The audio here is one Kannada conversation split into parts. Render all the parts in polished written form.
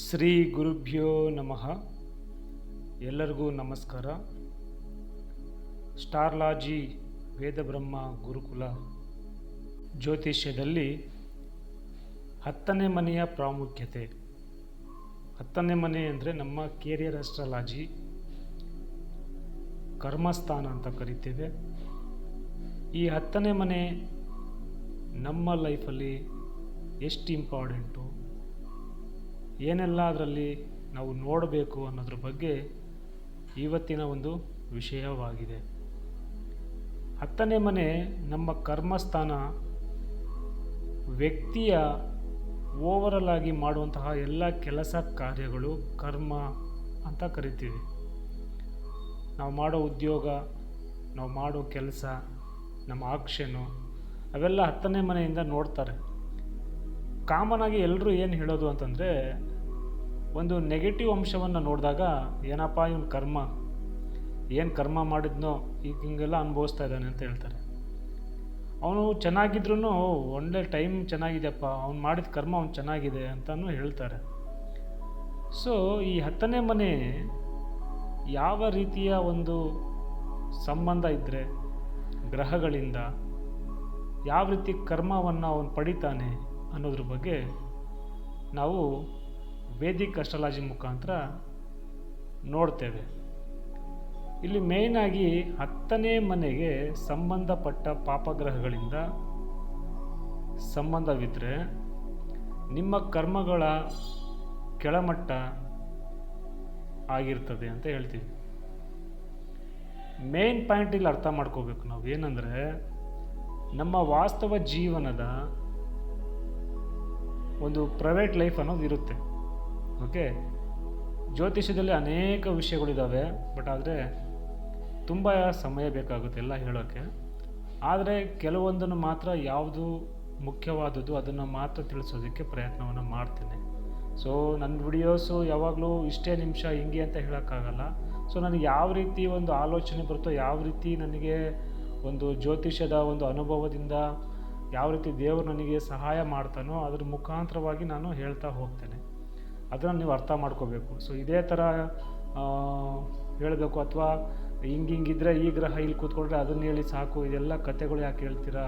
ಶ್ರೀ ಗುರುಭ್ಯೋ ನಮಃ. ಎಲ್ಲರಿಗೂ ನಮಸ್ಕಾರ. ಸ್ಟಾರ್ಲಾಜಿ ವೇದಬ್ರಹ್ಮ ಗುರುಕುಲ ಜ್ಯೋತಿಷ್ಯದಲ್ಲಿ 10ನೇ ಮನೆಯ ಪ್ರಾಮುಖ್ಯತೆ. 10ನೇ ಮನೆ ಅಂದರೆ ನಮ್ಮ ಕೇರಿಯರ್ ಅಸ್ಟ್ರಾಲಜಿ, ಕರ್ಮಸ್ಥಾನ ಅಂತ ಕರಿತೇವೆ. ಈ 10ನೇ ಮನೆ ನಮ್ಮ ಲೈಫಲ್ಲಿ ಎಷ್ಟು ಇಂಪಾರ್ಟೆಂಟು, ಏನೆಲ್ಲ ಅದರಲ್ಲಿ ನಾವು ನೋಡಬೇಕು ಅನ್ನೋದ್ರ ಬಗ್ಗೆ ಇವತ್ತಿನ ಒಂದು ವಿಷಯವಾಗಿದೆ. 10ನೇ ಮನೆ ನಮ್ಮ ಕರ್ಮಸ್ಥಾನ. ವ್ಯಕ್ತಿಯ ಓವರಲ್ ಆಗಿ ಮಾಡುವಂತಹ ಎಲ್ಲ ಕೆಲಸ ಕಾರ್ಯಗಳು ಕರ್ಮ ಅಂತ ಕರಿತೀವಿ. ನಾವು ಮಾಡೋ ಉದ್ಯೋಗ, ನಾವು ಮಾಡೋ ಕೆಲಸ, ನಮ್ಮ ಆಕ್ಷನು ಅವೆಲ್ಲ 10ನೇ ಮನೆಯಿಂದ ನೋಡ್ತಾರೆ. ಕಾಮನ್ ಆಗಿ ಎಲ್ಲರೂ ಏನು ಹೇಳೋದು ಅಂತಂದರೆ, ಒಂದು ನೆಗೆಟಿವ್ ಅಂಶವನ್ನು ನೋಡಿದಾಗ ಏನಪ್ಪ ಇವನು ಏನು ಕರ್ಮ ಮಾಡಿದ್ನೋ ಈಗ ಹಿಂಗೆಲ್ಲ ಅನುಭವಿಸ್ತಾ ಇದ್ದಾನೆ ಅಂತ ಹೇಳ್ತಾರೆ. ಅವನು ಚೆನ್ನಾಗಿದ್ರೂ ಒಳ್ಳೆ ಟೈಮ್ ಚೆನ್ನಾಗಿದೆಯಪ್ಪ, ಅವ್ನು ಮಾಡಿದ ಕರ್ಮ ಅವ್ನು ಚೆನ್ನಾಗಿದೆ ಅಂತಲೂ ಹೇಳ್ತಾರೆ. ಸೊ ಈ 10ನೇ ಮನೆ ಯಾವ ರೀತಿಯ ಒಂದು ಸಂಬಂಧ ಇದ್ದರೆ ಗ್ರಹಗಳಿಂದ ಯಾವ ರೀತಿ ಕರ್ಮವನ್ನು ಅವನು ಪಡಿತಾನೆ ಅನ್ನೋದ್ರ ಬಗ್ಗೆ ನಾವು ವೇದಿಕ್ ಅಸ್ಟ್ರಾಲಜಿ ಮುಖಾಂತರ ನೋಡ್ತೇವೆ. ಇಲ್ಲಿ ಮೇಯ್ನಾಗಿ 10ನೇ ಮನೆಗೆ ಸಂಬಂಧಪಟ್ಟ ಪಾಪಗ್ರಹಗಳಿಂದ ಸಂಬಂಧವಿದ್ದರೆ ನಿಮ್ಮ ಕರ್ಮಗಳ ಕೆಳಮಟ್ಟ ಆಗಿರ್ತದೆ ಅಂತ ಹೇಳ್ತೀವಿ. ಮೇನ್ ಪಾಯಿಂಟ್ ಇಲ್ಲಿ ಅರ್ಥ ಮಾಡ್ಕೋಬೇಕು ನಾವು. ಏನಂದರೆ, ನಮ್ಮ ವಾಸ್ತವ ಜೀವನದ ಒಂದು ಪ್ರೈವೇಟ್ ಲೈಫ್ ಅನ್ನೋದು ಇರುತ್ತೆ. ಓಕೆ, ಜ್ಯೋತಿಷ್ಯದಲ್ಲಿ ಅನೇಕ ವಿಷಯಗಳಿದ್ದಾವೆ, ಬಟ್ ಆದರೆ ತುಂಬ ಸಮಯ ಬೇಕಾಗುತ್ತೆ ಎಲ್ಲ ಹೇಳೋಕ್ಕೆ. ಆದರೆ ಕೆಲವೊಂದನ್ನು ಮಾತ್ರ ಯಾವುದು ಮುಖ್ಯವಾದದ್ದು ಅದನ್ನು ಮಾತ್ರ ತಿಳಿಸೋದಕ್ಕೆ ಪ್ರಯತ್ನವನ್ನು ಮಾಡ್ತೇನೆ. ಸೊ ನನ್ನ ವಿಡಿಯೋಸು ಯಾವಾಗಲೂ ಇಷ್ಟೇ ನಿಮಿಷ ಹಿಂಗೆ ಅಂತ ಹೇಳೋಕ್ಕಾಗಲ್ಲ. ಸೊ ನನಗೆ ಯಾವ ರೀತಿ ಒಂದು ಆಲೋಚನೆ ಬರುತ್ತೋ, ಯಾವ ರೀತಿ ನನಗೆ ಒಂದು ಜ್ಯೋತಿಷ್ಯದ ಒಂದು ಅನುಭವದಿಂದ ಯಾವ ರೀತಿ ದೇವರು ನನಗೆ ಸಹಾಯ ಮಾಡ್ತಾನೋ ಅದ್ರ ಮುಖಾಂತರವಾಗಿ ನಾನು ಹೇಳ್ತಾ ಹೋಗ್ತೇನೆ. ಅದನ್ನು ನೀವು ಅರ್ಥ ಮಾಡ್ಕೋಬೇಕು. ಸೊ ಇದೇ ಥರ ಹೇಳಬೇಕು, ಅಥವಾ ಹಿಂಗಿದ್ರೆ ಈ ಗ್ರಹ ಇಲ್ಲಿ ಕೂತ್ಕೊಂಡ್ರೆ ಅದನ್ನು ಹೇಳಿ ಸಾಕು, ಇದೆಲ್ಲ ಕತೆಗಳು ಯಾಕೆ ಹೇಳ್ತೀರಾ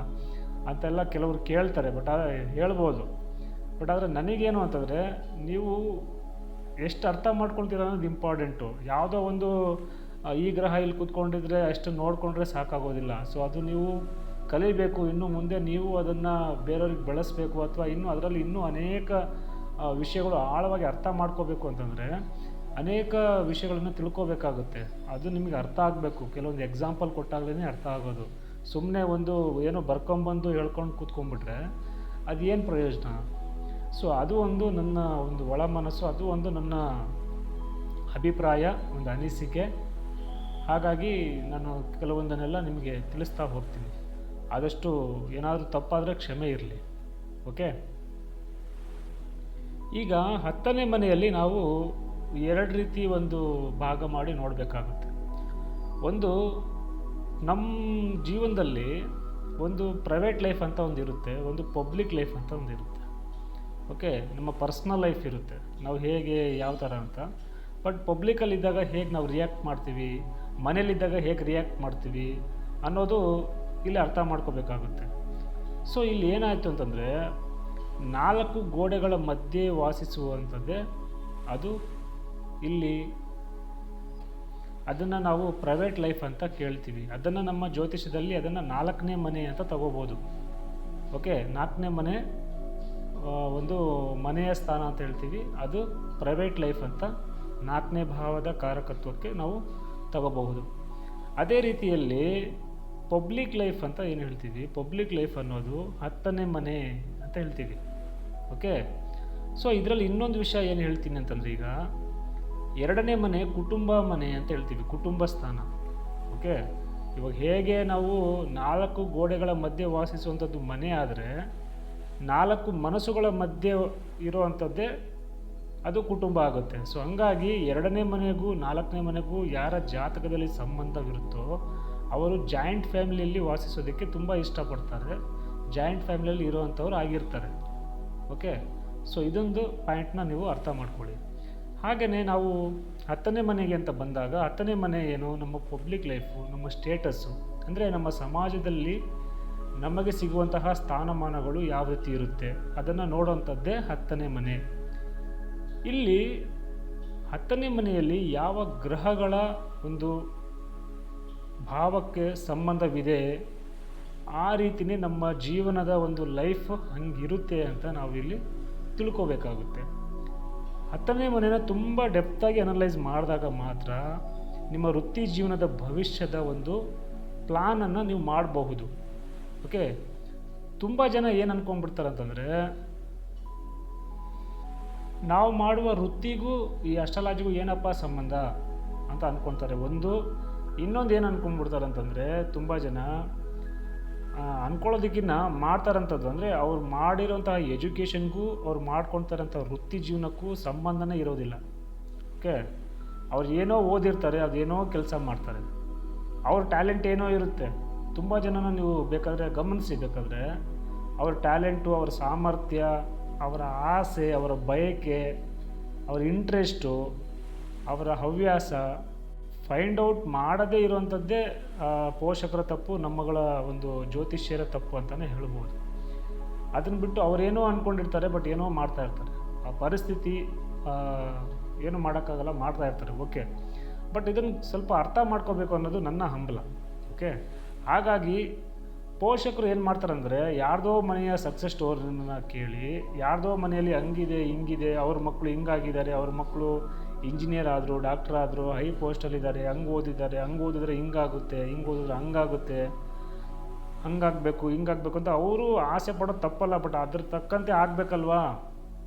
ಅಂತೆಲ್ಲ ಕೆಲವರು ಕೇಳ್ತಾರೆ. ಬಟ್ ಹೇಳ್ಬೋದು, ಬಟ್ ಆದರೆ ನನಗೇನು ಅಂತಂದರೆ, ನೀವು ಎಷ್ಟು ಅರ್ಥ ಮಾಡ್ಕೊಳ್ತೀರ ಅನ್ನೋದು ಇಂಪಾರ್ಟೆಂಟು. ಯಾವುದೋ ಒಂದು ಈ ಗ್ರಹ ಇಲ್ಲಿ ಕೂತ್ಕೊಂಡಿದ್ರೆ ಅಷ್ಟು ನೋಡಿಕೊಂಡ್ರೆ ಸಾಕಾಗೋದಿಲ್ಲ. ಸೊ ಅದು ನೀವು ಕಲಿಬೇಕು. ಇನ್ನು ಮುಂದೆ ನೀವು ಅದನ್ನು ಬೇರೆಯವ್ರಿಗೆ ಬೆಳೆಸಬೇಕು, ಅಥವಾ ಅದರಲ್ಲಿ ಇನ್ನೂ ಅನೇಕ ವಿಷಯಗಳು ಆಳವಾಗಿ ಅರ್ಥ ಮಾಡ್ಕೋಬೇಕು ಅಂತಂದರೆ ಅನೇಕ ವಿಷಯಗಳನ್ನು ತಿಳ್ಕೋಬೇಕಾಗುತ್ತೆ. ಅದು ನಿಮಗೆ ಅರ್ಥ ಆಗಬೇಕು. ಕೆಲವೊಂದು ಎಕ್ಸಾಂಪಲ್ ಕೊಟ್ಟಾಗಲೇ ಅರ್ಥ ಆಗೋದು. ಸುಮ್ಮನೆ ಒಂದು ಏನೋ ಬರ್ಕೊಂಬಂದು ಹೇಳ್ಕೊಂಡು ಕೂತ್ಕೊಂಡ್ಬಿಟ್ರೆ ಅದು ಏನು ಪ್ರಯೋಜನ? ಸೊ ಅದು ಒಂದು ನನ್ನ ಒಂದು ಒಳ ಮನಸ್ಸು, ಅದು ಒಂದು ನನ್ನ ಅಭಿಪ್ರಾಯ, ಒಂದು ಅನಿಸಿಕೆ. ಹಾಗಾಗಿ ನಾನು ಕೆಲವೊಂದನ್ನೆಲ್ಲ ನಿಮಗೆ ತಿಳಿಸ್ತಾ ಹೋಗ್ತೀನಿ. ಆದಷ್ಟು ಏನಾದರೂ ತಪ್ಪಾದರೆ ಕ್ಷಮೆ ಇರಲಿ. ಓಕೆ, ಈಗ 10ನೇ ಮನೆಯಲ್ಲಿ ನಾವು 2 ರೀತಿ ಒಂದು ಭಾಗ ಮಾಡಿ ನೋಡಬೇಕಾಗುತ್ತೆ. ಒಂದು, ನಮ್ಮ ಜೀವನದಲ್ಲಿ ಒಂದು ಪ್ರೈವೇಟ್ ಲೈಫ್ ಅಂತ ಒಂದು ಇರುತ್ತೆ, ಒಂದು ಪಬ್ಲಿಕ್ ಲೈಫ್ ಅಂತ ಒಂದು ಇರುತ್ತೆ. ಓಕೆ, ನಮ್ಮ ಪರ್ಸ್ನಲ್ ಲೈಫ್ ಇರುತ್ತೆ, ನಾವು ಹೇಗೆ ಯಾವ ಥರ ಅಂತ. ಬಟ್ ಪಬ್ಲಿಕಲ್ಲಿದ್ದಾಗ ಹೇಗೆ ನಾವು ರಿಯಾಕ್ಟ್ ಮಾಡ್ತೀವಿ, ಮನೇಲಿದ್ದಾಗ ಹೇಗೆ ರಿಯಾಕ್ಟ್ ಮಾಡ್ತೀವಿ ಅನ್ನೋದು ಇಲ್ಲಿ ಅರ್ಥ ಮಾಡ್ಕೋಬೇಕಾಗುತ್ತೆ. ಸೊ ಇಲ್ಲಿ ಏನಾಯಿತು ಅಂತಂದರೆ, 4 ಗೋಡೆಗಳ ಮಧ್ಯೆ ವಾಸಿಸುವಂಥದ್ದೇ ಅದು. ಇಲ್ಲಿ ಅದನ್ನು ನಾವು ಪ್ರೈವೇಟ್ ಲೈಫ್ ಅಂತ ಕೇಳ್ತೀವಿ. ಅದನ್ನು ನಮ್ಮ ಜ್ಯೋತಿಷ್ಯದಲ್ಲಿ ಅದನ್ನು 4ನೇ ಮನೆ ಅಂತ ತಗೋಬೋದು. ಓಕೆ, 4ನೇ ಮನೆ ಒಂದು ಮನೆಯ ಸ್ಥಾನ ಅಂತ ಹೇಳ್ತೀವಿ. ಅದು ಪ್ರೈವೇಟ್ ಲೈಫ್ ಅಂತ 4ನೇ ಭಾವದ ಕಾರಕತ್ವಕ್ಕೆ ನಾವು ತಗೋಬಹುದು. ಅದೇ ರೀತಿಯಲ್ಲಿ ಪಬ್ಲಿಕ್ ಲೈಫ್ ಅಂತ ಏನು ಹೇಳ್ತೀವಿ, ಪಬ್ಲಿಕ್ ಲೈಫ್ ಅನ್ನೋದು 10ನೇ ಮನೆ ಅಂತ ಹೇಳ್ತೀವಿ. ಓಕೆ, ಸೊ ಇದರಲ್ಲಿ ಇನ್ನೊಂದು ವಿಷಯ ಏನು ಹೇಳ್ತೀನಿ ಅಂತಂದರೆ, ಈಗ 2ನೇ ಮನೆ ಕುಟುಂಬ ಮನೆ ಅಂತ ಹೇಳ್ತೀವಿ, ಕುಟುಂಬ ಸ್ಥಾನ. ಓಕೆ, ಇವಾಗ ಹೇಗೆ ನಾವು 4 ಗೋಡೆಗಳ ಮಧ್ಯೆ ವಾಸಿಸುವಂಥದ್ದು ಮನೆ ಆದರೆ 4 ಮನಸ್ಸುಗಳ ಮಧ್ಯೆ ಇರುವಂಥದ್ದೇ ಅದು ಕುಟುಂಬ ಆಗುತ್ತೆ. ಸೊ ಹಂಗಾಗಿ 2ನೇ ಮನೆಗೂ 4ನೇ ಮನೆಗೂ ಯಾರ ಜಾತಕದಲ್ಲಿ ಸಂಬಂಧವಿರುತ್ತೋ ಅವರು ಜಾಯಿಂಟ್ ಫ್ಯಾಮಿಲಿಯಲ್ಲಿ ವಾಸಿಸೋದಕ್ಕೆ ತುಂಬ ಇಷ್ಟಪಡ್ತಾರೆ, ಜಾಯಿಂಟ್ ಫ್ಯಾಮಿಲಿಯಲ್ಲಿ ಇರುವಂಥವ್ರು ಆಗಿರ್ತಾರೆ. ಓಕೆ, ಸೊ ಇದೊಂದು ಪಾಯಿಂಟ್ನ ನೀವು ಅರ್ಥ ಮಾಡ್ಕೊಳ್ಳಿ. ಹಾಗೆಯೇ ನಾವು 10ನೇ ಮನೆಗೆ ಅಂತ ಬಂದಾಗ 10ನೇ ಮನೆ ಏನು, ನಮ್ಮ ಪಬ್ಲಿಕ್ ಲೈಫು, ನಮ್ಮ ಸ್ಟೇಟಸ್ಸು, ಅಂದರೆ ನಮ್ಮ ಸಮಾಜದಲ್ಲಿ ನಮಗೆ ಸಿಗುವಂತಹ ಸ್ಥಾನಮಾನಗಳು ಯಾವ ರೀತಿ ಇರುತ್ತೆ ಅದನ್ನು ನೋಡುವಂಥದ್ದೇ 10ನೇ ಮನೆ. ಇಲ್ಲಿ 10ನೇ ಮನೆಯಲ್ಲಿ ಯಾವ ಗ್ರಹಗಳ ಒಂದು ಭಾವಕ್ಕೆ ಸಂಬಂಧವಿದೆ, ಆ ರೀತಿಯೇ ನಮ್ಮ ಜೀವನದ ಒಂದು ಲೈಫ್ ಹಂಗಿರುತ್ತೆ ಅಂತ ನಾವು ಇಲ್ಲಿ ತಿಳ್ಕೋಬೇಕಾಗುತ್ತೆ. 10ನೇ ಮನೆನ ತುಂಬ ಡೆಪ್ತಾಗಿ ಅನಲೈಸ್ ಮಾಡಿದಾಗ ಮಾತ್ರ ನಿಮ್ಮ ವೃತ್ತಿ ಜೀವನದ ಭವಿಷ್ಯದ ಒಂದು ಪ್ಲಾನನ್ನು ನೀವು ಮಾಡಬಹುದು. ಓಕೆ, ತುಂಬ ಜನ ಏನು ಅಂದ್ಕೊಂಡ್ಬಿಡ್ತಾರೆ ಅಂತಂದರೆ, ನಾವು ಮಾಡುವ ವೃತ್ತಿಗೂ ಈ ಅಸ್ಟ್ರಾಲಜಿಗೂ ಏನಪ್ಪ ಸಂಬಂಧ ಅಂತ ಅಂದ್ಕೊಳ್ತಾರೆ. ಇನ್ನೊಂದು ಏನು ಅಂದ್ಕೊಂಡ್ಬಿಡ್ತಾರೆ ಅಂತಂದರೆ, ತುಂಬ ಜನ ಅಂದ್ಕೊಳ್ಳೋದಕ್ಕಿಂತ ಮಾಡ್ತಾರಂಥದ್ದು, ಅಂದರೆ ಅವ್ರು ಮಾಡಿರೋಂತಹ ಎಜುಕೇಷನ್ಗೂ ಅವ್ರು ಮಾಡ್ಕೊಳ್ತಾರಂಥ ವೃತ್ತಿ ಜೀವನಕ್ಕೂ ಸಂಬಂಧನೇ ಇರೋದಿಲ್ಲ. ಓಕೆ, ಅವ್ರು ಏನೋ ಓದಿರ್ತಾರೆ, ಅದೇನೋ ಕೆಲಸ ಮಾಡ್ತಾರೆ, ಅವ್ರ ಟ್ಯಾಲೆಂಟ್ ಏನೋ ಇರುತ್ತೆ. ತುಂಬ ಜನನ ನೀವು ಬೇಕಾದರೆ ಗಮನಿಸಬೇಕಾದ್ರೆ ಅವ್ರ ಟ್ಯಾಲೆಂಟು, ಅವರ ಸಾಮರ್ಥ್ಯ, ಅವರ ಆಸೆ, ಅವರ ಬಯಕೆ, ಅವರ ಇಂಟ್ರೆಸ್ಟು, ಅವರ ಹವ್ಯಾಸ ಫೈಂಡ್ ಔಟ್ ಮಾಡದೇ ಇರುವಂಥದ್ದೇ ಪೋಷಕರ ತಪ್ಪು, ನಮ್ಮಗಳ ಒಂದು ಜ್ಯೋತಿಷ್ಯರ ತಪ್ಪು ಅಂತಲೇ ಹೇಳ್ಬೋದು. ಅದನ್ನು ಬಿಟ್ಟು ಅವರೇನೋ ಅಂದ್ಕೊಂಡಿರ್ತಾರೆ, ಬಟ್ ಏನೋ ಮಾಡ್ತಾ ಇರ್ತಾರೆ. ಆ ಪರಿಸ್ಥಿತಿ ಏನೂ ಮಾಡೋಕ್ಕಾಗಲ್ಲ, ಮಾಡ್ತಾ ಇರ್ತಾರೆ. ಓಕೆ, ಬಟ್ ಇದನ್ನು ಸ್ವಲ್ಪ ಅರ್ಥ ಮಾಡ್ಕೋಬೇಕು ಅನ್ನೋದು ನನ್ನ ಹಂಬಲ. ಓಕೆ, ಹಾಗಾಗಿ ಪೋಷಕರು ಏನು ಮಾಡ್ತಾರಂದರೆ, ಯಾರ್ದೋ ಮನೆಯ ಸಕ್ಸಸ್ ಸ್ಟೋರಿನ ಕೇಳಿ, ಯಾರ್ದೋ ಮನೆಯಲ್ಲಿ ಹಂಗಿದೆ ಹಿಂಗಿದೆ, ಅವ್ರ ಮಕ್ಕಳು ಹಿಂಗಾಗಿದ್ದಾರೆ, ಅವ್ರ ಮಕ್ಕಳು ಇಂಜಿನಿಯರ್ ಆದರು, ಡಾಕ್ಟರ್ ಆದರು, ಹೈ ಪೋಸ್ಟಲ್ಲಿದ್ದಾರೆ, ಹಂಗೆ ಓದಿದ್ರೆ ಹಿಂಗಾಗುತ್ತೆ, ಹಿಂಗೆ ಓದಿದ್ರೆ ಹಂಗಾಗುತ್ತೆ, ಹಂಗಾಗಬೇಕು ಹಿಂಗಾಗಬೇಕು ಅಂತ ಅವರು ಆಸೆ ಪಡೋದು ತಪ್ಪಲ್ಲ, ಬಟ್ ಅದ್ರ ತಕ್ಕಂತೆ ಆಗಬೇಕಲ್ವಾ.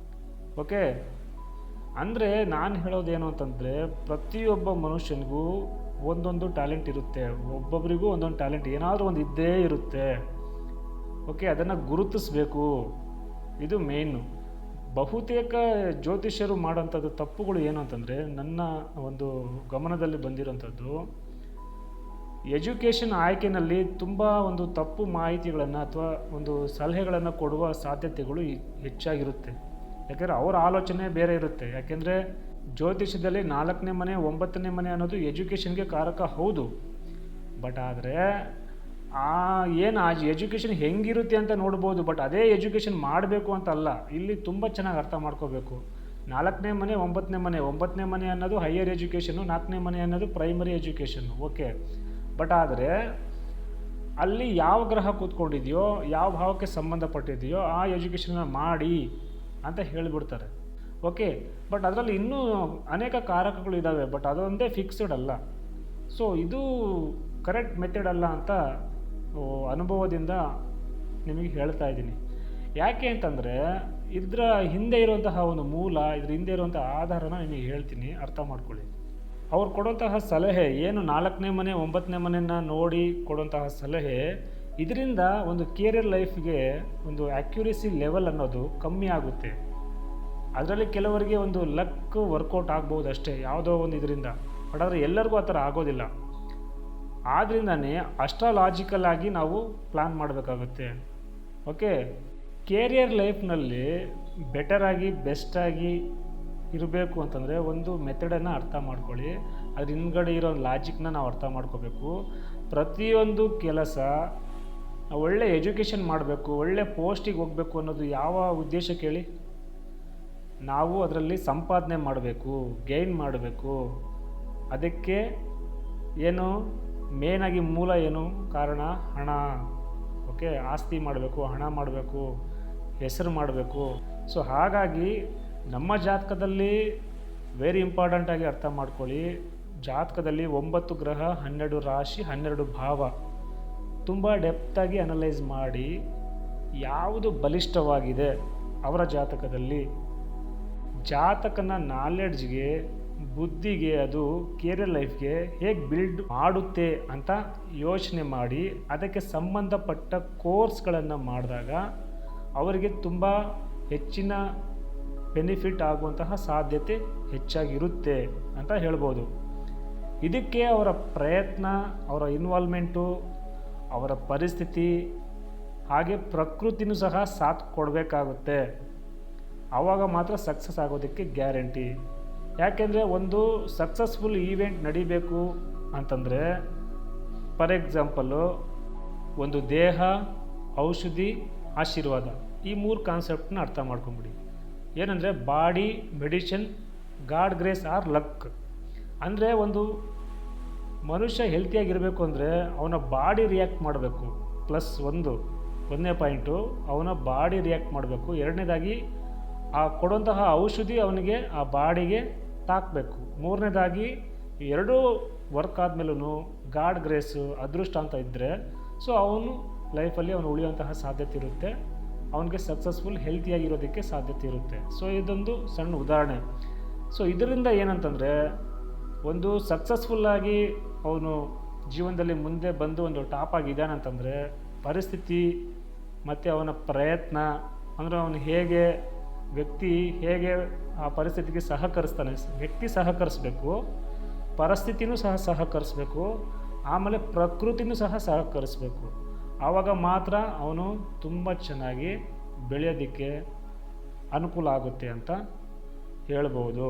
ಓಕೆ, ಅಂದರೆ ನಾನು ಹೇಳೋದೇನು ಅಂತಂದರೆ, ಪ್ರತಿಯೊಬ್ಬ ಮನುಷ್ಯನಿಗೂ ಒಂದೊಂದು ಟ್ಯಾಲೆಂಟ್ ಇರುತ್ತೆ, ಒಬ್ಬೊಬ್ಬರಿಗೂ ಒಂದೊಂದು ಟ್ಯಾಲೆಂಟ್ ಏನಾದರೂ ಒಂದು ಇದ್ದೇ ಇರುತ್ತೆ. ಓಕೆ, ಅದನ್ನು ಗುರುತಿಸ್ಬೇಕು, ಇದು ಮೇಯ್ನು. ಬಹುತೇಕ ಜ್ಯೋತಿಷ್ಯರು ಮಾಡೋಂಥದ್ದು ತಪ್ಪುಗಳು ಏನು ಅಂತಂದರೆ, ನನ್ನ ಒಂದು ಗಮನದಲ್ಲಿ ಬಂದಿರೋಂಥದ್ದು, ಎಜುಕೇಷನ್ ಆಯ್ಕೆಯಲ್ಲಿ ತುಂಬ ಒಂದು ತಪ್ಪು ಮಾಹಿತಿಗಳನ್ನು ಅಥವಾ ಒಂದು ಸಲಹೆಗಳನ್ನು ಕೊಡುವ ಸಾಧ್ಯತೆಗಳು ಹೆಚ್ಚಾಗಿರುತ್ತೆ. ಯಾಕೆಂದರೆ ಅವರ ಆಲೋಚನೆ ಬೇರೆ ಇರುತ್ತೆ. ಯಾಕೆಂದರೆ ಜ್ಯೋತಿಷ್ಯದಲ್ಲಿ 4ನೇ ಮನೆ 9ನೇ ಮನೆ ಅನ್ನೋದು ಎಜುಕೇಷನ್ಗೆ ಕಾರಕ ಹೌದು, ಬಟ್ ಆದರೆ ಆ ಎಜುಕೇಷನ್ ಹೆಂಗಿರುತ್ತೆ ಅಂತ ನೋಡ್ಬೋದು, ಬಟ್ ಅದೇ ಎಜುಕೇಷನ್ ಮಾಡಬೇಕು ಅಂತ ಅಲ್ಲ. ಇಲ್ಲಿ ತುಂಬ ಚೆನ್ನಾಗಿ ಅರ್ಥ ಮಾಡ್ಕೋಬೇಕು. 4ನೇ ಮನೆ 9ನೇ ಮನೆ ಅನ್ನೋದು ಹೈಯರ್ ಎಜುಕೇಷನ್ನು, 4ನೇ ಮನೆ ಅನ್ನೋದು ಪ್ರೈಮರಿ ಎಜುಕೇಷನ್ನು. ಓಕೆ, ಬಟ್ ಆದರೆ ಅಲ್ಲಿ ಯಾವ ಗ್ರಹ ಕೂತ್ಕೊಂಡಿದೆಯೋ, ಯಾವ ಭಾವಕ್ಕೆ ಸಂಬಂಧಪಟ್ಟಿದೆಯೋ ಆ ಎಜುಕೇಷನ್ನ ಮಾಡಿ ಅಂತ ಹೇಳಿಬಿಡ್ತಾರೆ. ಓಕೆ, ಬಟ್ ಅದರಲ್ಲಿ ಇನ್ನೂ ಅನೇಕ ಕಾರಕಗಳು ಇದ್ದಾವೆ, ಬಟ್ ಅದೊಂದೇ ಫಿಕ್ಸ್ಡ್ ಅಲ್ಲ. ಸೊ ಇದು ಕರೆಕ್ಟ್ ಮೆಥಡ್ ಅಲ್ಲ ಅಂತ ಅನುಭವದಿಂದ ನಿಮಗೆ ಹೇಳ್ತಾ ಇದ್ದೀನಿ. ಯಾಕೆ ಅಂತಂದರೆ, ಇದರ ಹಿಂದೆ ಇರುವಂತಹ ಒಂದು ಮೂಲ, ಇದ್ರ ಹಿಂದೆ ಇರುವಂಥ ಆಧಾರನ ನಿಮಗೆ ಹೇಳ್ತೀನಿ, ಅರ್ಥ ಮಾಡ್ಕೊಳ್ಳಿ. ಅವ್ರು ಕೊಡುವಂತಹ ಸಲಹೆ ಏನು, 4ನೇ ಮನೆ 9ನೇ ಮನೆಯನ್ನು ನೋಡಿ ಕೊಡುವಂತಹ ಸಲಹೆ, ಇದರಿಂದ ಒಂದು ಕೇರಿಯರ್ ಲೈಫ್ಗೆ ಒಂದು ಆ್ಯಕ್ಯುರೇಸಿ ಲೆವೆಲ್ ಅನ್ನೋದು ಕಮ್ಮಿ ಆಗುತ್ತೆ. ಅದರಲ್ಲಿ ಕೆಲವರಿಗೆ ಒಂದು ಲಕ್ ವರ್ಕೌಟ್ ಆಗ್ಬೋದು ಅಷ್ಟೇ, ಯಾವುದೋ ಒಂದು ಇದರಿಂದ, ಬಟ್ ಆದರೆ ಎಲ್ಲರಿಗೂ ಆ ಥರ ಆಗೋದಿಲ್ಲ. ಆದ್ದರಿಂದನೇ ಅಸ್ಟ್ರಾಲಾಜಿಕಲ್ ಆಗಿ ನಾವು ಪ್ಲ್ಯಾನ್ ಮಾಡಬೇಕಾಗುತ್ತೆ. ಓಕೆ, ಕೇರಿಯರ್ ಲೈಫ್ನಲ್ಲಿ ಬೆಟರಾಗಿ ಬೆಸ್ಟಾಗಿ ಇರಬೇಕು ಅಂತಂದರೆ ಒಂದು ಮೆಥಡನ್ನು ಅರ್ಥ ಮಾಡ್ಕೊಳ್ಳಿ. ಅದ್ರ ಹಿಂದ್ಗಡೆ ಇರೋ ಲಾಜಿಕ್ನ ನಾವು ಅರ್ಥ ಮಾಡ್ಕೋಬೇಕು. ಪ್ರತಿಯೊಂದು ಕೆಲಸ ಒಳ್ಳೆ ಎಜುಕೇಷನ್ ಮಾಡಬೇಕು, ಒಳ್ಳೆ ಪೋಸ್ಟಿಗೆ ಹೋಗಬೇಕು ಅನ್ನೋದು ಯಾವ ಉದ್ದೇಶಕ್ಕೆ ಹೇಳಿ? ನಾವು ಅದರಲ್ಲಿ ಸಂಪಾದನೆ ಮಾಡಬೇಕು, ಗೈನ್ ಮಾಡಬೇಕು. ಅದಕ್ಕೆ ಏನು ಮೇನಾಗಿ ಮೂಲ ಏನು ಕಾರಣ? ಹಣ. ಓಕೆ, ಆಸ್ತಿ ಮಾಡಬೇಕು, ಹಣ ಮಾಡಬೇಕು, ಹೆಸರು ಮಾಡಬೇಕು. ಸೊ ಹಾಗಾಗಿ ನಮ್ಮ ಜಾತಕದಲ್ಲಿ ವೆರಿ ಇಂಪಾರ್ಟೆಂಟಾಗಿ ಅರ್ಥ ಮಾಡ್ಕೊಳ್ಳಿ. ಜಾತಕದಲ್ಲಿ 9 ಗ್ರಹ, 12 ರಾಶಿ, 12 ಭಾವ ತುಂಬ ಡೆಪ್ತಾಗಿ ಅನಲೈಸ್ ಮಾಡಿ ಯಾವುದು ಬಲಿಷ್ಠವಾಗಿದೆ ಅವರ ಜಾತಕದಲ್ಲಿ, ಜಾತಕನ ನಾಲೆಡ್ಜ್ಗೆ, ಬುದ್ಧಿಗೆ, ಅದು ಕೇರಿಯರ್ ಲೈಫ್ಗೆ ಹೇಗೆ ಬಿಲ್ಡ್ ಮಾಡುತ್ತೆ ಅಂತ ಯೋಚನೆ ಮಾಡಿ ಅದಕ್ಕೆ ಸಂಬಂಧಪಟ್ಟ ಕೋರ್ಸ್ಗಳನ್ನು ಮಾಡಿದಾಗ ಅವರಿಗೆ ತುಂಬ ಹೆಚ್ಚಿನ ಬೆನಿಫಿಟ್ ಆಗುವಂತಹ ಸಾಧ್ಯತೆ ಹೆಚ್ಚಾಗಿರುತ್ತೆ ಅಂತ ಹೇಳ್ಬೋದು. ಇದಕ್ಕೆ ಅವರ ಪ್ರಯತ್ನ, ಅವರ ಇನ್ವಾಲ್ವ್ಮೆಂಟು, ಅವರ ಪರಿಸ್ಥಿತಿ, ಹಾಗೆ ಪ್ರಕೃತಿನೂ ಸಹ ಸಾಥ್ ಕೊಡಬೇಕಾಗುತ್ತೆ. ಆವಾಗ ಮಾತ್ರ ಸಕ್ಸಸ್ ಆಗೋದಕ್ಕೆ ಗ್ಯಾರಂಟಿ. ಯಾಕೆಂದರೆ ಒಂದು ಸಕ್ಸಸ್ಫುಲ್ ಈವೆಂಟ್ ನಡಿಬೇಕು ಅಂತಂದರೆ, ಫಾರ್ ಎಕ್ಸಾಂಪಲ್ಲು ಒಂದು ದೇಹ, ಔಷಧಿ, ಆಶೀರ್ವಾದ, ಈ 3 ಕಾನ್ಸೆಪ್ಟನ್ನ ಅರ್ಥ ಮಾಡ್ಕೊಂಬಿಡಿ. ಏನಂದರೆ body, medicine, God grace or luck. ಅಂದರೆ ಒಂದು ಮನುಷ್ಯ ಹೆಲ್ತಿಯಾಗಿರಬೇಕು ಅಂದರೆ ಅವನ ಬಾಡಿ ರಿಯಾಕ್ಟ್ ಮಾಡಬೇಕು. ಒಂದನೇ ಪಾಯಿಂಟು, ಅವನ ಬಾಡಿ ರಿಯಾಕ್ಟ್ ಮಾಡಬೇಕು. ಎರಡನೇದಾಗಿ ಆ ಕೊಡುವಂತಹ ಔಷಧಿ ಅವನಿಗೆ ಆ ಬಾಡಿಗೆ ತಾಕಬೇಕು. ಮೂರನೇದಾಗಿ ಎರಡೂ ವರ್ಕ್ ಆದಮೇಲೂ ಗಾಡ್ ಗ್ರೇಸು, ಅದೃಷ್ಟ ಅಂತ ಇದ್ದರೆ ಸೊ ಅವನು ಲೈಫಲ್ಲಿ ಅವನು ಉಳಿಯುವಂತಹ ಸಾಧ್ಯತೆ ಇರುತ್ತೆ, ಅವನಿಗೆ ಸಕ್ಸಸ್ಫುಲ್ ಹೆಲ್ತಿಯಾಗಿರೋದಕ್ಕೆ ಸಾಧ್ಯತೆ ಇರುತ್ತೆ. ಸೊ ಇದೊಂದು ಸಣ್ಣ ಉದಾಹರಣೆ. ಸೊ ಇದರಿಂದ ಏನಂತಂದರೆ, ಒಂದು ಸಕ್ಸಸ್ಫುಲ್ಲಾಗಿ ಅವನು ಜೀವನದಲ್ಲಿ ಮುಂದೆ ಬಂದು ಒಂದು ಟಾಪ್ ಆಗಿದ್ದಾನಂತಂದರೆ ಪರಿಸ್ಥಿತಿ ಮತ್ತು ಅವನ ಪ್ರಯತ್ನ, ಅಂದರೆ ಅವನು ವ್ಯಕ್ತಿ ಹೇಗೆ ಆ ಪರಿಸ್ಥಿತಿಗೆ ಸಹಕರಿಸ್ತಾನೆ. ವ್ಯಕ್ತಿ ಸಹಕರಿಸ್ಬೇಕು, ಪರಿಸ್ಥಿತಿನೂ ಸಹಕರಿಸ್ಬೇಕು, ಆಮೇಲೆ ಪ್ರಕೃತಿನೂ ಸಹಕರಿಸ್ಬೇಕು. ಆವಾಗ ಮಾತ್ರ ಅವನು ತುಂಬ ಚೆನ್ನಾಗಿ ಬೆಳೆಯೋದಕ್ಕೆ ಅನುಕೂಲ ಆಗುತ್ತೆ ಅಂತ ಹೇಳ್ಬೋದು.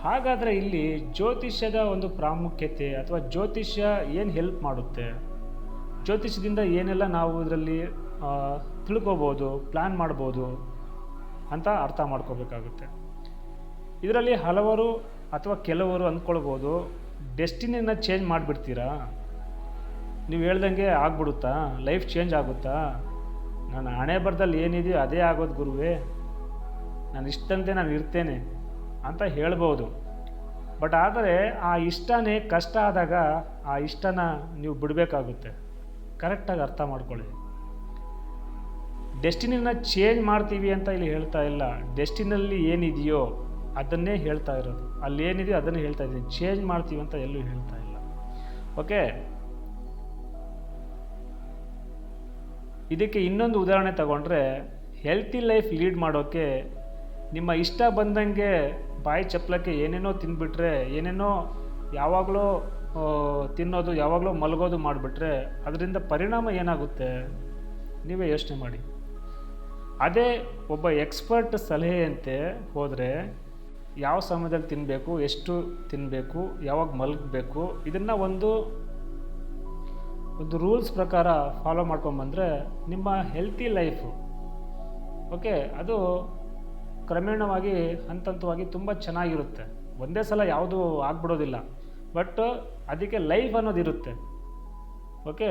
ಹಾಗಾದರೆ ಇಲ್ಲಿ ಜ್ಯೋತಿಷ್ಯದ ಒಂದು ಪ್ರಾಮುಖ್ಯತೆ ಅಥವಾ ಜ್ಯೋತಿಷ್ಯ ಏನು ಹೆಲ್ಪ್ ಮಾಡುತ್ತೆ, ಜ್ಯೋತಿಷ್ಯದಿಂದ ಏನೆಲ್ಲ ನಾವು ಇದರಲ್ಲಿ ತಿಳ್ಕೊಬೋದು, ಪ್ಲ್ಯಾನ್ ಮಾಡ್ಬೋದು ಅಂತ ಅರ್ಥ ಮಾಡ್ಕೋಬೇಕಾಗುತ್ತೆ. ಇದರಲ್ಲಿ ಹಲವರು ಅಥವಾ ಕೆಲವರು ಅಂದ್ಕೊಳ್ಬೋದು, ಡೆಸ್ಟಿನಿನ ಚೇಂಜ್ ಮಾಡಿಬಿಡ್ತೀರಾ, ನೀವು ಹೇಳ್ದಂಗೆ ಆಗ್ಬಿಡುತ್ತಾ, ಲೈಫ್ ಚೇಂಜ್ ಆಗುತ್ತಾ, ನಾನು ಹಣೆ ಬರದಲ್ಲಿ ಏನಿದೆಯೋ ಅದೇ ಆಗೋದು ಗುರುವೇ, ನಾನು ಇಷ್ಟಂತೆ ನಾನು ಇರ್ತೇನೆ ಅಂತ ಹೇಳ್ಬೋದು. ಬಟ್ ಆದರೆ ಆ ಇಷ್ಟನೇ ಕಷ್ಟ ಆದಾಗ ಆ ಇಷ್ಟನ ನೀವು ಬಿಡಬೇಕಾಗುತ್ತೆ. ಕರೆಕ್ಟಾಗಿ ಅರ್ಥ ಮಾಡ್ಕೊಳ್ಳಿ. ಡೆಸ್ಟಿನಿನ ಚೇಂಜ್ ಮಾಡ್ತೀವಿ ಅಂತ ಇಲ್ಲಿ ಹೇಳ್ತಾ ಇಲ್ಲ, ಡೆಸ್ಟಿನಲ್ಲಿ ಏನಿದೆಯೋ ಅದನ್ನೇ ಹೇಳ್ತಾ ಇರೋದು. ಅಲ್ಲಿ ಏನಿದೆಯೋ ಅದನ್ನೇ ಹೇಳ್ತಾ ಇದ್ದೀನಿ, ಚೇಂಜ್ ಮಾಡ್ತೀವಿ ಅಂತ ಎಲ್ಲೂ ಹೇಳ್ತಾ ಇಲ್ಲ. ಓಕೆ, ಇದಕ್ಕೆ ಇನ್ನೊಂದು ಉದಾಹರಣೆ ತಗೊಂಡ್ರೆ, ಹೆಲ್ತಿ ಲೈಫ್ ಲೀಡ್ ಮಾಡೋಕ್ಕೆ ನಿಮ್ಮ ಇಷ್ಟ ಬಂದಂಗೆ ಬಾಯಿ ಚಪ್ಪಲಕ್ಕೆ ಏನೇನೋ ತಿಂದುಬಿಟ್ರೆ, ಏನೇನೋ ಯಾವಾಗಲೂ ತಿನ್ನೋದು, ಯಾವಾಗಲೂ ಮಲಗೋದು ಮಾಡಿಬಿಟ್ರೆ ಅದರಿಂದ ಪರಿಣಾಮ ಏನಾಗುತ್ತೆ ನೀವೇ ಯೋಚನೆ ಮಾಡಿ. ಅದೇ ಒಬ್ಬ ಎಕ್ಸ್ಪರ್ಟ್ ಸಲಹೆಯಂತೆ ಹೋದರೆ ಯಾವ ಸಮಯದಲ್ಲಿ ತಿನ್ನಬೇಕು, ಎಷ್ಟು ತಿನ್ನಬೇಕು, ಯಾವಾಗ ಮಲಗಬೇಕು, ಇದನ್ನು ಒಂದು ರೂಲ್ಸ್ ಪ್ರಕಾರ ಫಾಲೋ ಮಾಡ್ಕೊಂಬಂದರೆ ನಿಮ್ಮ ಹೆಲ್ತಿ ಲೈಫು ಓಕೆ ಅದು ಕ್ರಮೇಣವಾಗಿ ಹಂತವಾಗಿ ತುಂಬ ಚೆನ್ನಾಗಿರುತ್ತೆ. ಒಂದೇ ಸಲ ಯಾವುದು ಆಗ್ಬಿಡೋದಿಲ್ಲ, ಬಟ್ ಅದಕ್ಕೆ ಲೈಫ್ ಅನ್ನೋದಿರುತ್ತೆ. ಓಕೆ,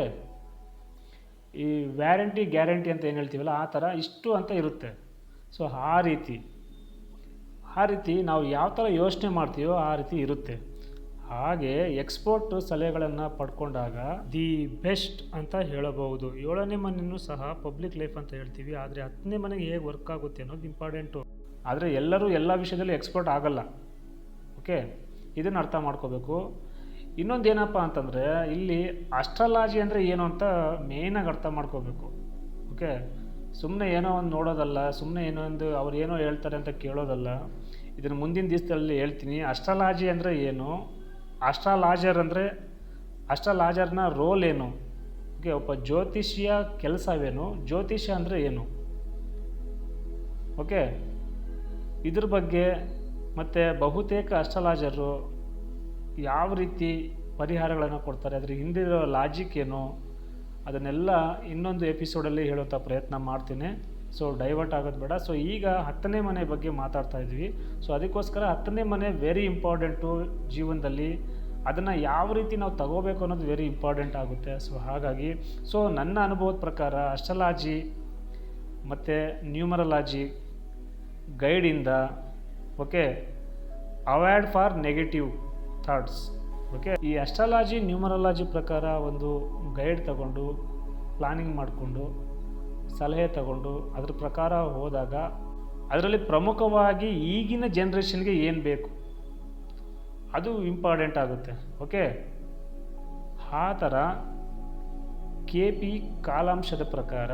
ಈ ವ್ಯಾರಂಟಿ ಗ್ಯಾರಂಟಿ ಅಂತ ಏನು ಹೇಳ್ತೀವಲ್ಲ ಆ ಥರ ಇಷ್ಟು ಅಂತ ಇರುತ್ತೆ. ಸೊ ಆ ರೀತಿ ನಾವು ಯಾವ ಥರ ಯೋಚನೆ ಮಾಡ್ತೀವೋ ಆ ರೀತಿ ಇರುತ್ತೆ. ಹಾಗೆ ಎಕ್ಸ್ಪೋರ್ಟ್ ಸಲಹೆಗಳನ್ನು ಪಡ್ಕೊಂಡಾಗ ದಿ ಬೆಸ್ಟ್ ಅಂತ ಹೇಳಬಹುದು. 7ನೇ ಮನೆಯೂ ಸಹ ಪಬ್ಲಿಕ್ ಲೈಫ್ ಅಂತ ಹೇಳ್ತೀವಿ, ಆದರೆ 10ನೇ ಮನೆಗೆ ಹೇಗೆ ವರ್ಕ್ ಆಗುತ್ತೆ ಅನ್ನೋದು ಇಂಪಾರ್ಟೆಂಟು. ಆದರೆ ಎಲ್ಲರೂ ಎಲ್ಲ ವಿಷಯದಲ್ಲಿ ಎಕ್ಸ್ಪರ್ಟ್ ಆಗಲ್ಲ. ಓಕೆ, ಇದನ್ನು ಅರ್ಥ ಮಾಡ್ಕೋಬೇಕು. ಇನ್ನೊಂದು ಏನಪ್ಪ ಅಂತಂದರೆ, ಇಲ್ಲಿ ಆಸ್ಟ್ರಾಲಜಿ ಅಂದರೆ ಏನು ಅಂತ ಮೇಯ್ನಾಗಿ ಅರ್ಥ ಮಾಡ್ಕೋಬೇಕು. ಓಕೆ, ಸುಮ್ಮನೆ ಏನೋ ಒಂದು ನೋಡೋದಲ್ಲ, ಸುಮ್ಮನೆ ಏನೋ ಒಂದು ಅವ್ರು ಏನೋ ಹೇಳ್ತಾರೆ ಅಂತ ಕೇಳೋದಲ್ಲ. ಇದನ್ನು ಮುಂದಿನ ದಿವಸದಲ್ಲಿ ಹೇಳ್ತೀನಿ. ಆಸ್ಟ್ರಾಲಜಿ ಅಂದರೆ ಏನು, ಆಸ್ಟ್ರಾಲಾಜರ್ನ ರೋಲ್ ಏನು, ಓಕೆ, ಒಬ್ಬ ಜ್ಯೋತಿಷಿಯ ಕೆಲಸವೇನು, ಜ್ಯೋತಿಷ್ಯ ಅಂದರೆ ಏನು, ಓಕೆ, ಇದ್ರ ಬಗ್ಗೆ ಮತ್ತು ಬಹುತೇಕ ಆಸ್ಟ್ರಾಲಾಜರು ಯಾವ ರೀತಿ ಪರಿಹಾರಗಳನ್ನು ಕೊಡ್ತಾರೆ, ಅದ್ರ ಹಿಂದಿರೋ ಲಾಜಿಕ್ ಏನು, ಅದನ್ನೆಲ್ಲ ಇನ್ನೊಂದು ಎಪಿಸೋಡಲ್ಲಿ ಹೇಳುವಂಥ ಪ್ರಯತ್ನ ಮಾಡ್ತೀನಿ. ಸೊ ಡೈವರ್ಟ್ ಆಗೋದು ಬೇಡ. ಸೊ ಈಗ 10ನೇ ಮನೆ ಬಗ್ಗೆ ಮಾತಾಡ್ತಾ ಇದ್ವಿ. ಸೊ ಅದಕ್ಕೋಸ್ಕರ 10ನೇ ಮನೆ ವೆರಿ ಇಂಪಾರ್ಟೆಂಟು ಜೀವನದಲ್ಲಿ. ಅದನ್ನು ಯಾವ ರೀತಿ ನಾವು ತಗೋಬೇಕು ಅನ್ನೋದು ವೆರಿ ಇಂಪಾರ್ಟೆಂಟ್ ಆಗುತ್ತೆ. ಸೊ ಹಾಗಾಗಿ ನನ್ನ ಅನುಭವದ ಪ್ರಕಾರ ಆಸ್ಟ್ರಾಲಜಿ ಮತ್ತು ನ್ಯೂಮರಾಲಜಿ ಗೈಡಿಂದ okay avoid for negative thoughts. Okay, ಈ ಆಸ್ಟ್ರಾಲಜಿ ನ್ಯೂಮರಾಲಜಿ ಪ್ರಕಾರ ಒಂದು ಗೈಡ್ ತಗೊಂಡು ಪ್ಲಾನಿಂಗ್ ಮಾಡಿಕೊಂಡು ಸಲಹೆ ತಗೊಂಡು ಅದ್ರ ಪ್ರಕಾರ ಹೋದಾಗ ಅದರಲ್ಲಿ ಪ್ರಮುಖವಾಗಿ ಈಗಿನ ಜನ್ರೇಷನ್ಗೆ ಏನು ಬೇಕು ಅದು ಇಂಪಾರ್ಟೆಂಟ್ ಆಗುತ್ತೆ. ಓಕೆ, ಆ ಥರ KP ಕಾಲಾಂಶದ ಪ್ರಕಾರ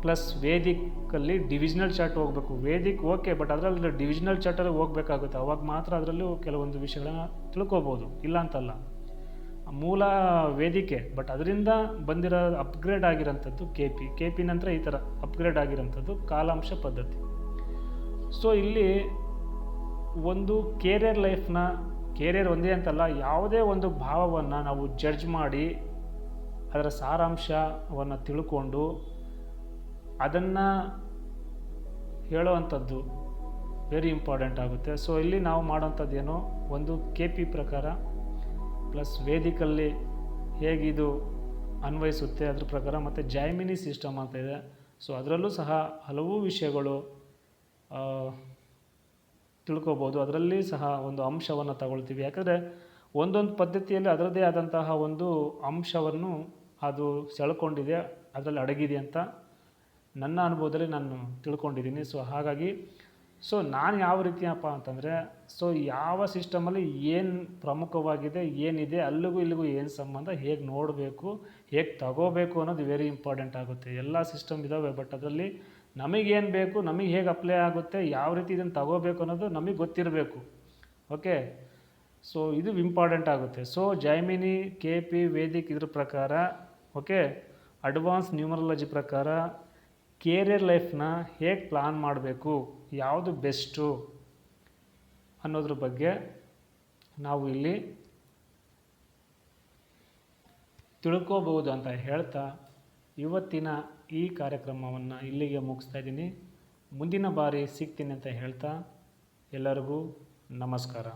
ಪ್ಲಸ್ ವೇದಿಕಲ್ಲಿ ಡಿವಿಷನಲ್ ಚಾರ್ಟ್ ಹೋಗಬೇಕು. ವೇದಿಕ್ ಓಕೆ, ಬಟ್ ಅದರಲ್ಲಿ ಡಿವಿಷನಲ್ ಚಾರ್ಟಲ್ಲಿ ಹೋಗಬೇಕಾಗುತ್ತೆ. ಅವಾಗ ಮಾತ್ರ ಅದರಲ್ಲೂ ಕೆಲವೊಂದು ವಿಷಯಗಳನ್ನ ತಿಳ್ಕೊಬೋದು, ಇಲ್ಲ ಅಂತಲ್ಲ. ಮೂಲ ವೇದಿಕೆ, ಬಟ್ ಅದರಿಂದ ಬಂದಿರೋ ಅಪ್ಗ್ರೇಡ್ ಆಗಿರೋಂಥದ್ದು KP ನಂತರ ಈ ಥರ ಅಪ್ಗ್ರೇಡ್ ಆಗಿರೋಂಥದ್ದು ಕಾಲಾಂಶ ಪದ್ಧತಿ. ಸೊ ಇಲ್ಲಿ ಒಂದು ಕೇರಿಯರ್ ಒಂದೇ ಅಂತಲ್ಲ, ಯಾವುದೇ ಒಂದು ಭಾವವನ್ನು ನಾವು ಜಡ್ಜ್ ಮಾಡಿ ಅದರ ಸಾರಾಂಶವನ್ನು ತಿಳ್ಕೊಂಡು ಅದನ್ನು ಹೇಳುವಂಥದ್ದು ವೆರಿ ಇಂಪಾರ್ಟೆಂಟ್ ಆಗುತ್ತೆ. ಸೊ ಇಲ್ಲಿ ನಾವು ಮಾಡೋಂಥದ್ದೇನು, ಒಂದು KP ಪ್ರಕಾರ ಪ್ಲಸ್ ವೇದಿಕಲ್ಲಿ ಹೇಗಿದು ಅನ್ವಯಿಸುತ್ತೆ ಅದ್ರ ಪ್ರಕಾರ, ಮತ್ತು ಜೈಮಿನಿ ಸಿಸ್ಟಮ್ ಅಂತ ಇದೆ. ಸೊ ಅದರಲ್ಲೂ ಸಹ ಹಲವು ವಿಷಯಗಳು ತಿಳ್ಕೊಬೋದು. ಅದರಲ್ಲಿ ಸಹ ಒಂದು ಅಂಶವನ್ನು ತಗೊಳ್ತೀವಿ, ಯಾಕಂದರೆ ಒಂದೊಂದು ಪದ್ಧತಿಯಲ್ಲಿ ಅದರದ್ದೇ ಆದಂತಹ ಒಂದು ಅಂಶವನ್ನು ಅದು ಸೆಳ್ಕೊಂಡಿದೆ, ಅದರಲ್ಲಿ ಅಡಗಿದೆ ಅಂತ ನನ್ನ ಅನುಭವದಲ್ಲಿ ನಾನು ತಿಳ್ಕೊಂಡಿದ್ದೀನಿ. ಸೊ ಹಾಗಾಗಿ ನಾನು ಯಾವ ರೀತಿಯಪ್ಪ ಅಂತಂದರೆ, ಯಾವ ಸಿಸ್ಟಮಲ್ಲಿ ಏನು ಪ್ರಮುಖವಾಗಿದೆ, ಏನಿದೆ, ಅಲ್ಲಿಗೂ ಇಲ್ಲಿಗೂ ಏನು ಸಂಬಂಧ, ಹೇಗೆ ನೋಡಬೇಕು, ಹೇಗೆ ತಗೋಬೇಕು ಅನ್ನೋದು ವೆರಿ ಇಂಪಾರ್ಟೆಂಟ್ ಆಗುತ್ತೆ. ಎಲ್ಲ ಸಿಸ್ಟಮ್ ಇದ್ದಾವೆ, ಬಟ್ ಅದರಲ್ಲಿ ನಮಗೇನು ಬೇಕು, ನಮಗೆ ಹೇಗೆ ಅಪ್ಲೈ ಆಗುತ್ತೆ, ಯಾವ ರೀತಿ ಇದನ್ನು ತಗೋಬೇಕು ಅನ್ನೋದು ನಮಗೆ ಗೊತ್ತಿರಬೇಕು. ಓಕೆ, ಸೊ ಇದು ಇಂಪಾರ್ಟೆಂಟ್ ಆಗುತ್ತೆ. ಸೊ ಜೈಮಿನಿ, KP, ವೇದಿಕ್ ಇದ್ರ ಪ್ರಕಾರ, ಓಕೆ, ಅಡ್ವಾನ್ಸ್ ನ್ಯೂಮರಾಲಜಿ ಪ್ರಕಾರ ಕೇರಿಯರ್ ಲೈಫ್ನ ಹೇಗೆ ಪ್ಲಾನ್ ಮಾಡಬೇಕು, ಯಾವುದು ಬೆಸ್ಟು ಅನ್ನೋದ್ರ ಬಗ್ಗೆ ನಾವು ಇಲ್ಲಿ ತಿಳ್ಕೋಬಹುದು ಅಂತ ಹೇಳ್ತಾ ಇವತ್ತಿನ ಈ ಕಾರ್ಯಕ್ರಮವನ್ನು ಇಲ್ಲಿಗೆ ಮುಗಿಸ್ತಾ ಇದ್ದೀನಿ. ಮುಂದಿನ ಬಾರಿ ಸಿಗ್ತೀನಿ ಅಂತ ಹೇಳ್ತಾ ಎಲ್ಲರಿಗೂ ನಮಸ್ಕಾರ.